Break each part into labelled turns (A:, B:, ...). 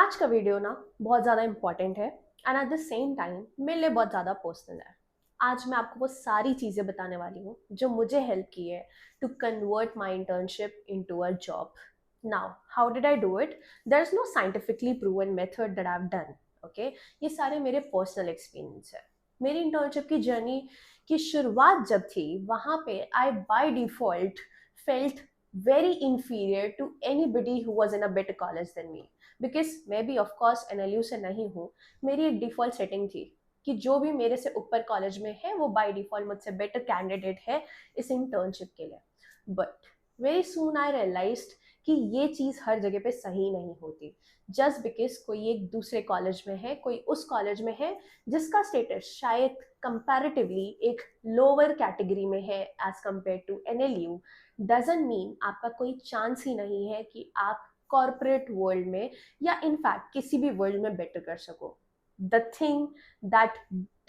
A: आज का वीडियो ना बहुत ज़्यादा इम्पॉर्टेंट है and at the same time मेरे लिए बहुत ज़्यादा पर्सनल है। आज मैं आपको वो सारी चीज़ें बताने वाली हूँ जो मुझे हेल्प की है to convert my internship into a job. Now how did I do it? There is no scientifically proven method that I have done. Okay, ये सारे मेरे पर्सनल एक्सपीरियंस है। मेरी इंटर्नशिप की जर्नी की शुरुआत जब थी वहाँ पे I by default felt very inferior to anybody who was in a better college than me, because मैं भी ऑफकोर्स एनएलयू से नहीं हूँ। मेरी एक डिफॉल्ट सेटिंग थी कि जो भी मेरे से ऊपर कॉलेज में है वो बाय डिफॉल्ट मुझसे बेटर कैंडिडेट है इस इंटर्नशिप के लिए। But very soon I realized कि ये चीज़ हर जगह पे सही नहीं होती। जस्ट बिकॉज कोई एक दूसरे कॉलेज में है, कोई उस कॉलेज में है जिसका स्टेटस शायद कंपैरेटिवली एक लोअर कैटेगरी में है as compare to NLU, doesn't mean आपका कोई चांस ही नहीं है कि आप कॉरपोरेट वर्ल्ड में या इनफैक्ट किसी भी वर्ल्ड में बेटर कर सको। The thing that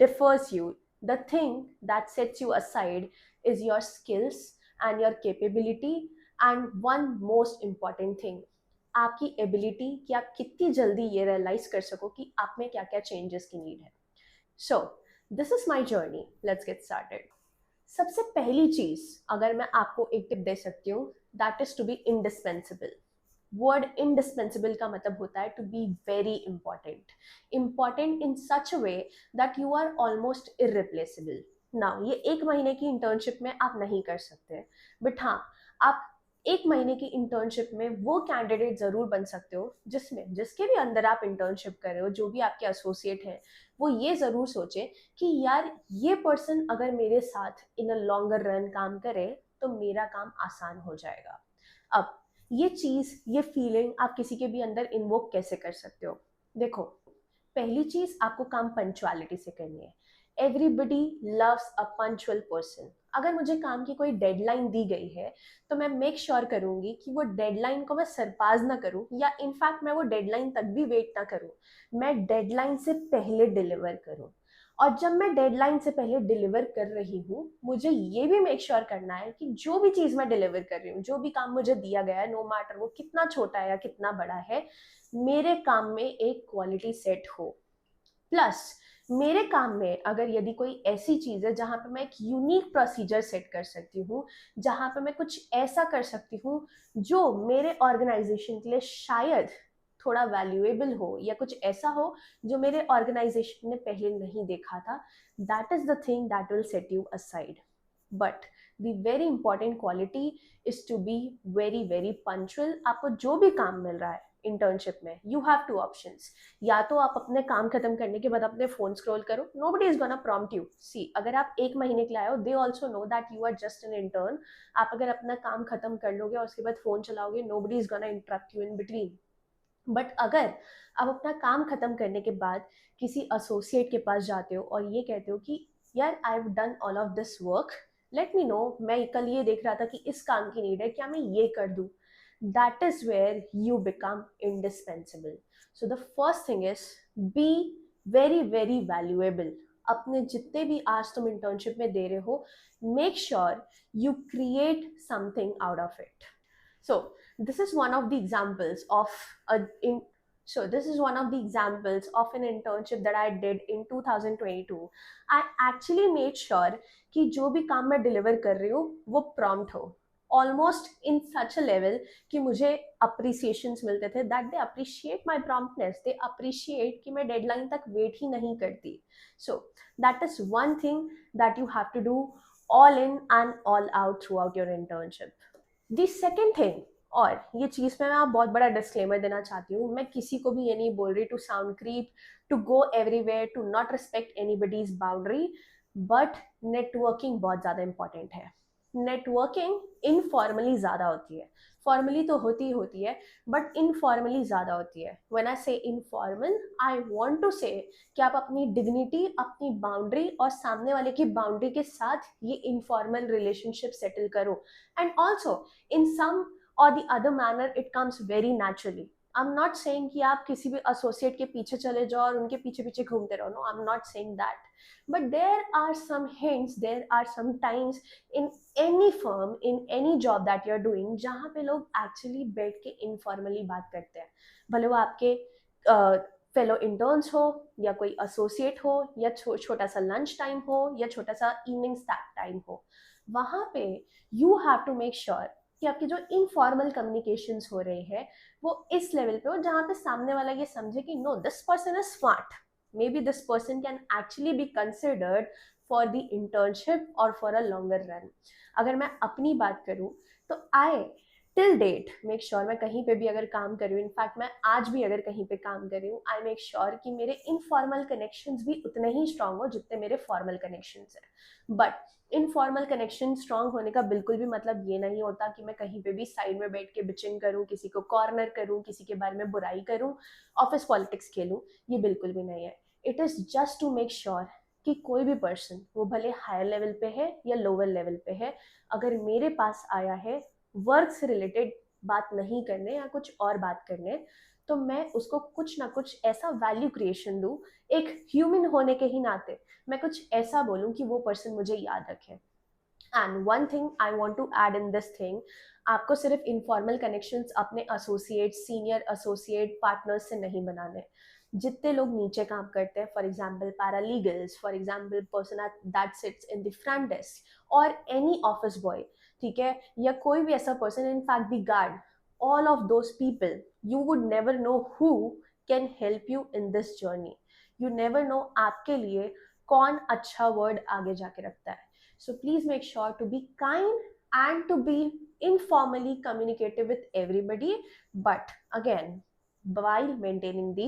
A: differs you, the thing that sets you aside is your skills and your capability and one most important thing, आपकी एबिलिटी कि आप कितनी जल्दी ये रियलाइज कर सको कि आप में क्या क्या चेंजेस की नीड है। So this is my journey, let's get started. सबसे पहली चीज अगर मैं आपको एक टिप दे सकती हूँ, that is to be indispensable. Word indispensable का मतलब होता है to be very important, important in such way that you are almost irreplaceable. Now ये एक महीने की इंटर्नशिप में आप नहीं कर सकते, बट हाँ, आप एक महीने की इंटर्नशिप में वो कैंडिडेट जरूर बन सकते हो जिसमें जिसके भी अंदर आप इंटर्नशिप कर रहे हो, जो भी आपके एसोसिएट हैं, वो ये जरूर सोचे कि यार ये पर्सन अगर मेरे साथ इन अ लॉन्गर रन काम करे तो मेरा काम आसान हो जाएगा। अब ये चीज, ये फीलिंग आप किसी के भी अंदर इन्वोक कैसे कर सकते हो? देखो, पहली चीज आपको काम पंचुअलिटी से करनी है। Everybody loves a punctual person. अगर मुझे काम की कोई डेडलाइन दी गई है तो मैं मेक श्योर करूंगी कि वो डेडलाइन को मैं सरपास ना करूं, या इनफैक्ट मैं वो डेडलाइन तक भी वेट ना करूं, मैं डेडलाइन से पहले डिलीवर करूं। और जब मैं डेडलाइन से पहले डिलीवर कर रही हूँ, मुझे ये भी मेक श्योर करना है कि जो भी चीज मैं डिलीवर कर रही हूँ, जो भी काम मुझे दिया गया है, नो मैटर वो कितना छोटा है या कितना बड़ा है, मेरे काम में एक क्वालिटी सेट हो। प्लस मेरे काम में अगर यदि कोई ऐसी चीज है जहां पे मैं एक यूनिक प्रोसीजर सेट कर सकती हूँ, जहां पे मैं कुछ ऐसा कर सकती हूँ जो मेरे ऑर्गेनाइजेशन के लिए शायद थोड़ा वैल्यूएबल हो, या कुछ ऐसा हो जो मेरे ऑर्गेनाइजेशन ने पहले नहीं देखा था, that is the thing that will set you aside. But the very important quality is to be very very punctual. आपको जो भी काम मिल रहा है इंटर्नशिप में, यू हैव टू ऑप्शंस। या तो आप अपने काम खत्म करने के बाद अपने फोन स्क्रॉल करो, nobody is gonna prompt you. See, अगर आप एक महीने के लिए आए हो, they also know that you are just an intern. आप अगर अपना काम खत्म कर लोगे और उसके बाद फोन चलाओगे, nobody is gonna interrupt you in between. But अगर आप अपना काम खत्म करने के बाद किसी एसोसिएट के पास जाते हो और ये कहते हो कि यार आई have done all of this work, let me know, मैं कल ये देख रहा था कि इस काम की नीड है, क्या मैं ये कर दूं, that is where you become indispensable. So the first thing is be very very valuable. अपने जितने भी आज तुम इंटर्नशिप में दे रहे हो, make sure you create something out of it. So this is one of the examples of a in so this is one of the examples of an internship that I did in 2022. I actually made sure कि जो भी काम मैं deliver कर रही हूँ वो prompt हो, almost in such a level कि मुझे अप्रिसिएशंस मिलते थे, that they appreciate my promptness, they appreciate कि मैं डेडलाइन तक वेट ही नहीं करती। So that is one thing that you have to do all in and all out throughout your internship. The second thing, और ये चीज में मैं बहुत बड़ा डिस्क्लेमर देना चाहती हूँ, मैं किसी को भी ये नहीं बोल रही to sound creep, to go everywhere, to not respect anybody's boundary, but networking बहुत ज्यादा इंपॉर्टेंट है। नेटवर्किंग इनफॉर्मली ज्यादा होती है, फॉर्मली तो होती है, बट इनफॉर्मली ज्यादा होती है। व्हेन आई से इनफॉर्मल, आई वांट टू से कि आप अपनी डिग्निटी, अपनी बाउंड्री और सामने वाले की बाउंड्री के साथ ये इनफॉर्मल रिलेशनशिप सेटल करो। And also in some or the other manner it comes very naturally. I'm not saying कि आप किसी भी associate के पीछे चले जाओ और उनके पीछे पीछे घूमते रहो, no, I'm not saying that, but there are some hints, there are some times in any firm, in any job that you're doing, जहाँ पे लोग actually बैठ के informally बात करते हैं, भले वो आपके फेलो इंटर्न्स हो या कोई एसोसिएट हो या छोटा सा लंच टाइम हो या छोटा सा इवनिंग स्नैक टाइम हो, वहाँ पे you have to make sure कि आपके जो इनफॉर्मल कम्युनिकेशंस हो रहे हैं वो इस लेवल पे हो जहाँ पे सामने वाला ये समझे कि no, this person is smart, maybe this person can actually be considered for the internship और फॉर अ लॉन्गर रन। अगर मैं अपनी बात करूँ तो I till date make sure मैं कहीं पे भी अगर काम कर रही हूँ, इनफैक्ट मैं आज भी अगर कहीं पे काम कर रही हूँ, आई मेक श्योर कि मेरे इनफॉर्मल कनेक्शंस भी उतने ही स्ट्रांग हो जितने मेरे फॉर्मल कनेक्शंस हैं। बट इनफॉर्मल कनेक्शन स्ट्रांग होने का बिल्कुल भी मतलब ये नहीं होता कि मैं कहीं पे भी साइड में बैठ के बिचिंग करूँ, किसी को कॉर्नर करूँ, किसी के बारे में बुराई करूँ, ऑफिस पॉलिटिक्स खेलूँ, ये बिल्कुल भी नहीं है। It is just to make sure कि कोई भी पर्सन, वो भले हायर लेवल पे है या लोअर लेवल पे है, अगर मेरे पास आया है वर्क से रिलेटेड बात नहीं करने या कुछ और बात करने, तो मैं उसको कुछ ना कुछ ऐसा वैल्यू क्रिएशन दूँ, एक ह्यूमन होने के ही नाते मैं कुछ ऐसा बोलूँ कि वो पर्सन मुझे याद रखे। And one thing I want to add in this thing, आपको सिर्फ इनफॉर्मल कनेक्शंस अपने एसोसिएट, सीनियर एसोसिएट, पार्टनर्स से नहीं बनाने। जितने लोग नीचे काम करते हैं, for example paralegals, for example person that sits in the front desk और एनी ऑफिस बॉय, ठीक है, या कोई भी ऐसा person, in fact the guard, all of those people you would never know who can help you in this journey. You never know आपके लिए कौन अच्छा वर्ड आगे जाके रखता है। So please make sure to be kind and to be informally communicative with everybody, but again, while maintaining the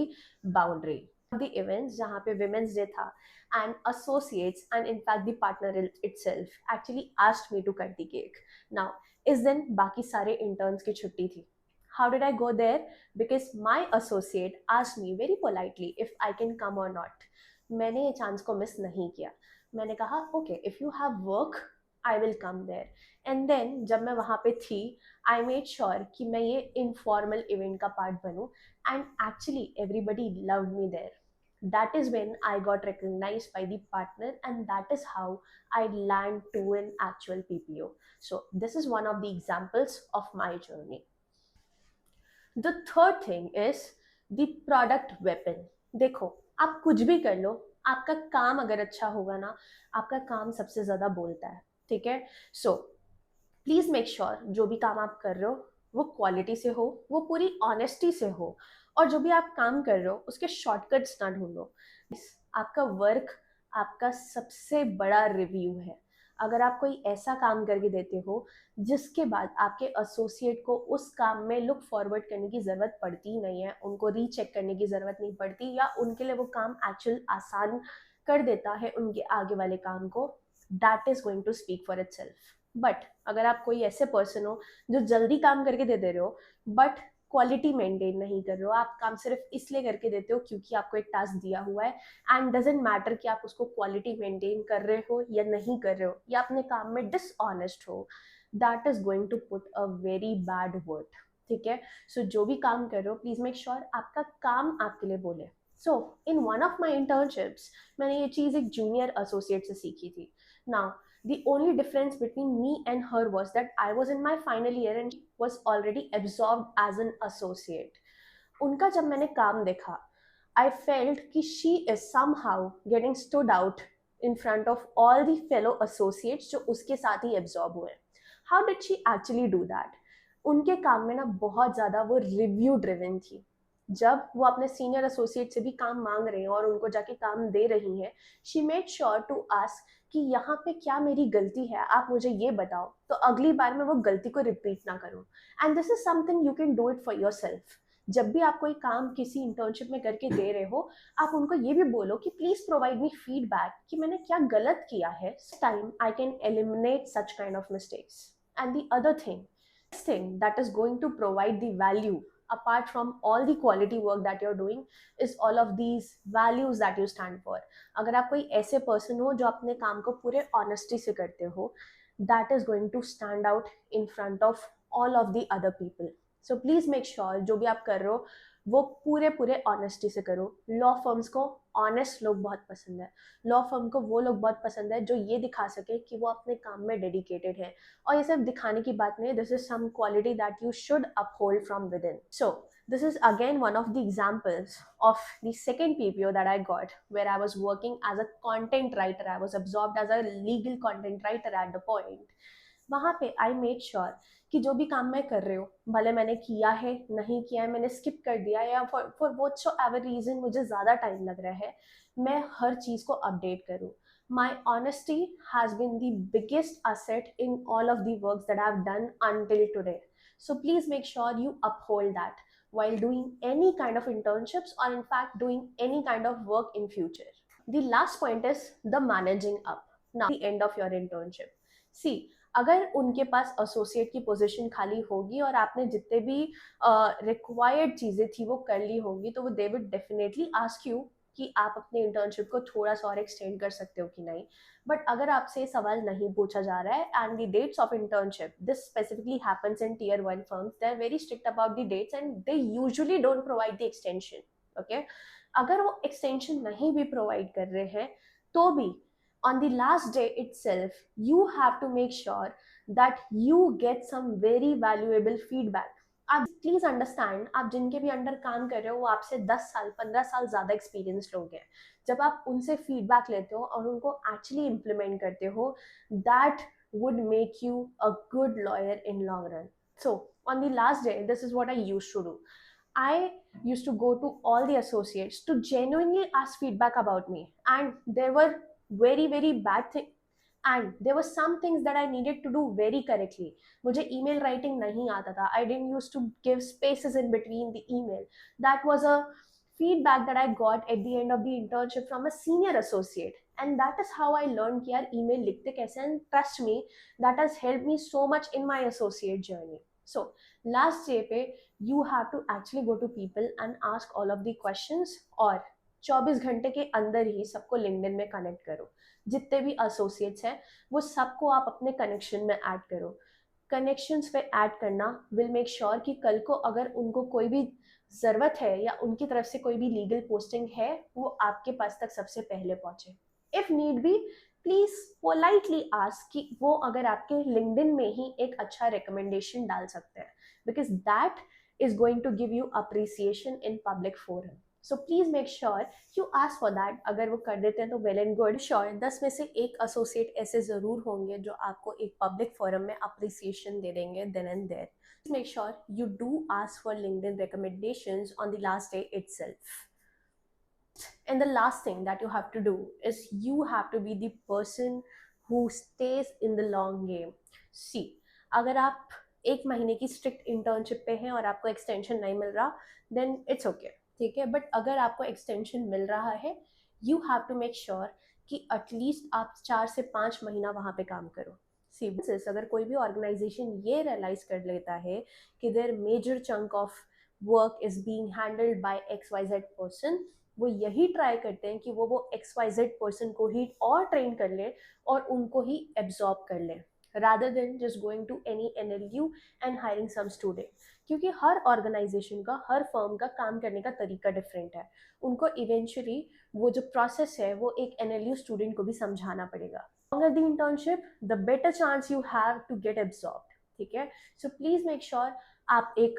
A: boundary. The events जहाँ पे Women's Day था, and associates and in fact the partner itself actually asked me to cut the cake. Now, इस दिन बाकी सारे interns की छुट्टी थी. How did I go there? Because my associate asked me very politely if I can come or not. मैंने ये chance को मिस नहीं किया। मैंने कहा okay, if you have work I will come there. And then जब मैं वहाँ पे थी, आई मेड श्योर कि मैं ये इनफॉर्मल इवेंट का पार्ट बनूं, and actually everybody loved me there. That is when I got recognized by the partner, and that is how I land to an actual PPO. So this is one of the examples of my journey. The third thing is the product weapon. देखो, आप कुछ भी कर लो, आपका काम अगर अच्छा होगा ना, आपका काम सबसे ज्यादा बोलता है, ठीक है। सो प्लीज मेक श्योर जो भी काम आप कर रहे हो वो क्वालिटी से हो, वो पूरी ऑनेस्टी से हो, और जो भी आप काम कर रहे हो उसके शॉर्टकट्स ना ढूंढो। आपका वर्क आपका सबसे बड़ा रिव्यू है। अगर आप कोई ऐसा काम करके देते हो जिसके बाद आपके एसोसिएट को उस काम में लुक फॉरवर्ड करने की ज़रूरत पड़ती ही नहीं है, उनको रीचेक करने की ज़रूरत नहीं पड़ती, या उनके लिए वो काम एक्चुअल आसान कर देता है उनके आगे वाले काम को, that is going to speak for itself. But अगर आप कोई ऐसे पर्सन हो जो जल्दी काम करके दे दे रहे हो बट क्वालिटी मेंटेन नहीं कर रहे हो, आप काम सिर्फ इसलिए करके देते हो क्योंकि आपको एक टास्क दिया हुआ है, एंड डजेंट मैटर कि आप उसको क्वालिटी मेंटेन कर रहे हो या नहीं कर रहे हो, या अपने काम में डिसऑनेस्ट हो, that is going to put a very bad word, ठीक है। सो जो भी काम कर रहे हो प्लीज मेक श्योर आपका काम आपके लिए बोले। So in one of my internships मैंने ये चीज़ एक जूनियर एसोसिएट से सीखी थी। Now the only difference between me and her was that I was in my final year and she was already absorbed as an associate. उनका जब मैंने काम देखा, I felt कि she is somehow getting stood out in front of all the fellow associates जो उसके साथ ही absorb हुए। How did she actually do that? उनके काम में ना बहुत ज़्यादा वो रिव्यू ड्रिवन थी। जब वो अपने सीनियर एसोसिएट से भी काम मांग रहे हैं और उनको जाके काम दे रही हैं, she made sure to ask कि यहाँ पे क्या मेरी गलती है, आप मुझे ये बताओ, तो अगली बार मैं वो गलती को रिपीट ना करूँ। And this is something you can do it for your self. जब भी आप कोई काम किसी इंटर्नशिप में करके दे रहे हो, आप उनको ये भी बोलो कि प्लीज प्रोवाइड मी फीडबैक कि मैंने क्या गलत किया है, time I can eliminate such kind of mistakes. And the other thing that is going to provide the value apart from all the quality work that you're doing is all of these values that you stand for. अगर आप कोई ऐसे person हो जो अपने काम को पूरे ऑनेस्टी से करते हो, that is going to stand out in front of all of the other people. So please make sure जो भी आप कर रहे हो वो पूरे पूरे ऑनेस्टी से करो। लॉ फर्म्स को ऑनेस्ट लोग बहुत पसंद है। लॉ फर्म को वो लोग बहुत पसंद है जो ये दिखा सके कि वो अपने काम में डेडिकेटेड है, और ये सिर्फ दिखाने की बात नहीं है, this is some quality that you should uphold from within. So This is again one of the examples of the second PPO that I got, where I was working as a content writer. I was absorbed as a legal content writer at the point. वहाँ पे I made sure कि जो भी काम मैं कर रही हूँ, भले मैंने किया है, नहीं किया है, मैंने स्किप कर दिया, या फॉर व्हाट एवर रीजन मुझे ज़्यादा टाइम लग रहा है, मैं हर चीज़ को अपडेट करूँ. My honesty has been the biggest asset in all of the works that I've done until today. So please make sure you uphold that while doing any kind of internships, or in fact doing any kind of work in future. The last point is the managing up. Now, the end of your internship. See, अगर उनके पास associate की position खाली होगी और आपने जितने भी required चीज़ें थी वो कर ली होंगी, तो वो they would definitely ask you कि आप अपने इंटर्नशिप को थोड़ा सा और एक्सटेंड कर सकते हो कि नहीं. बट अगर आपसे सवाल नहीं पूछा जा रहा है, and the dates of internship, this specifically happens in tier 1 firms, they are very strict about the dates and they usually don't provide the extension. Okay, अगर वो एक्सटेंशन नहीं भी प्रोवाइड कर रहे हैं, तो भी on the last day itself, you have to make sure that you get some very valuable feedback. आप प्लीज अंडरस्टैंड, आप जिनके भी अंडर काम कर रहे हो वो आपसे 10 साल 15 साल ज़्यादा एक्सपीरियंस लोग हैं. जब आप उनसे फीडबैक लेते हो और उनको एक्चुअली इम्प्लीमेंट करते हो, that would make you a good lawyer in long run. So on the last day, this is what I used to do. I used to go to all the associates to genuinely ask feedback about me, and there were very bad thing, and there were some things that I needed to do very correctly. मुझे email writing नहीं आता था. I didn't used to give spaces in between the email. That was a feedback that I got at the end of the internship from a senior associate, and that is how I learned कि यार email लिखते कैसे. And trust me, that has helped me so much in my associate journey. So last day पे you have to actually go to people and ask all of the questions, और 24 घंटे के अंदर ही सबको लिंक्डइन में connect करो. जितने भी एसोसिएट्स हैं वो सबको आप अपने कनेक्शन में ऐड करो. कनेक्शंस पे ऐड करना विल मेक श्योर कि कल को अगर उनको कोई भी ज़रूरत है या उनकी तरफ से कोई भी लीगल पोस्टिंग है, वो आपके पास तक सबसे पहले पहुंचे. If need be, please politely ask कि वो अगर आपके लिंक्डइन में ही एक अच्छा रिकमेंडेशन डाल सकते हैं, because that is going to give you appreciation in public forum. So please make sure you ask for that. अगर वो कर देते हैं तो well and good. Sure, 10 में से एक associate ऐसे ज़रूर होंगे जो आपको एक public forum में appreciation दे देंगे then and there. Please make sure you do ask for LinkedIn recommendations on the last day itself. And the last thing that you have to do is you have to be the person who stays in the long game. See, अगर आप एक महीने की strict internship पे हैं और आपको extension नहीं मिल रहा, देन इट्स ओके, ठीक है. बट अगर आपको एक्सटेंशन मिल रहा है, you have to make sure कि एटलीस्ट आप 4 से 5 महीना वहाँ पे काम करो. सी, अगर कोई भी ऑर्गेनाइजेशन ये रियलाइज कर लेता है कि their major chunk of work is being handled by XYZ person, वो यही ट्राई करते हैं कि वो XYZ पर्सन को ही और ट्रेन कर ले और उनको ही एब्जॉर्ब कर ले, rather than just going to any NLU and hiring some student. क्योंकि हर ऑर्गेनाइजेशन का, हर फर्म का काम करने का तरीका डिफरेंट है. उनको इवेंचुअली वो जो प्रोसेस है वो एक NLU स्टूडेंट को भी समझाना पड़ेगा. longer the internship, the better chance you have to get absorbed. ठीक है. सो प्लीज मेक श्योर आप एक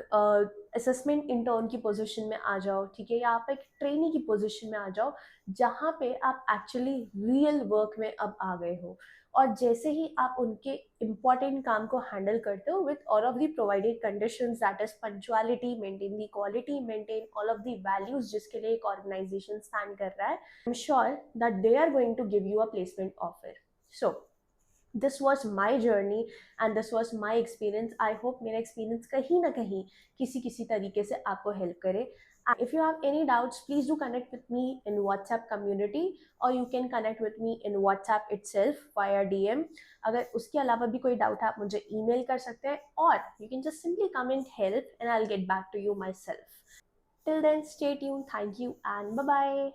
A: असेसमेंट इंटर्न की पोजीशन में आ जाओ, ठीक है, या आप एक ट्रेनी की पोजीशन में आ जाओ जहाँ पे आप एक्चुअली रियल वर्क में अब आ गए हो. और जैसे ही आप उनके इम्पॉर्टेंट काम को हैंडल करते हो with all of the provided conditions, that is punctuality, maintain the quality, maintain all of the values जिसके लिए एक ऑर्गेनाइजेशन स्टैंड कर रहा है, I am sure that they are going to give you a placement offer. So this was my journey and this was my experience. I hope मेरा experience कहीं ना कहीं किसी तरीके से आपको help करे. And if you have any doubts, please do connect with me in WhatsApp community, or you can connect with me in WhatsApp itself via DM. अगर उसके अलावा भी कोई doubt है आप मुझे email कर सकते हैं, or you can just simply comment help and I'll get back to you myself. Till then, stay tuned. Thank you and bye bye.